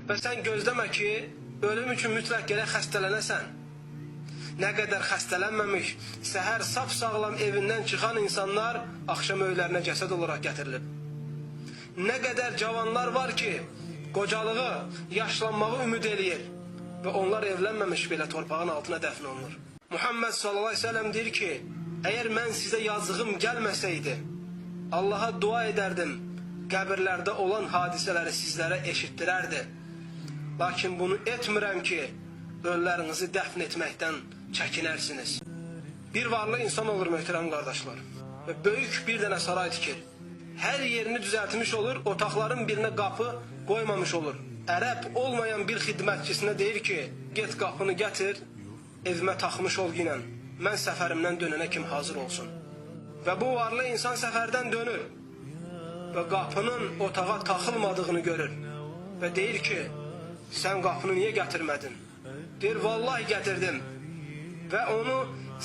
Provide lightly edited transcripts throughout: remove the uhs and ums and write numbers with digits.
Və sən gözləmə ki, ölüm üçün mütləq gərək xəstələnəsən. Nə qədər xəstələnməmiş, səhər sap-sağlam evindən çıxan insanlar axşam öylərinə cəsəd olaraq gətirilib. Nə qədər cavanlar var ki, qocalığı, yaşlanmağı ümid eləyir və onlar evlənməmiş belə torpağın altına dəfn olunur. Muhammed sallallahu aleyhi ve sellem deyir ki, əgər mən sizə yazığım gəlməsəydi, Allaha dua edərdim, qəbirlərdə olan hadisələri sizlərə eşitdirərdi. Lakin bunu etmirəm ki, ölülərinizi dəfn etməkdən çəkinərsiniz. Bir varlı insan olur möhtərəm qardaşlar və böyük bir dənə saray tikir. Hər yerini düzəltmiş olur, otaqların birinə qapı qoymamış olur. Ərəb olmayan bir xidmətçisinə deyir ki, get qapını gətir, evimə taxmış ol yinən, mən səfərimdən dönənə kim hazır olsun. Və bu varlı insan səfərdən dönür və qapının otağa taxılmadığını görür və deyir ki, sən qapını niyə gətirmədin? Deyir, vallahi gətirdim və onu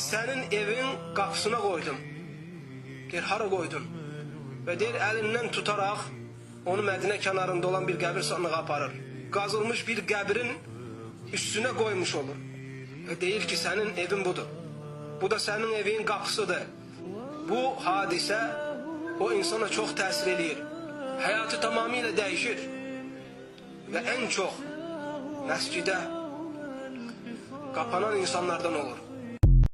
sənin evin qapısına qoydum. Deyir, hara qoydun? Və deyir, əlindən tutaraq onu Mədinə kənarında olan bir qəbir sandığı aparır. Qazılmış bir qəbrin üstünə qoymuş olur. Və deyir ki, sənin evin budur. Bu da sənin evin qapısıdır. Bu hadisə o insana çox təsir eləyir. Həyatı tamamilə dəyişir. Və ən çox məscidə qapanan insanlardan olur.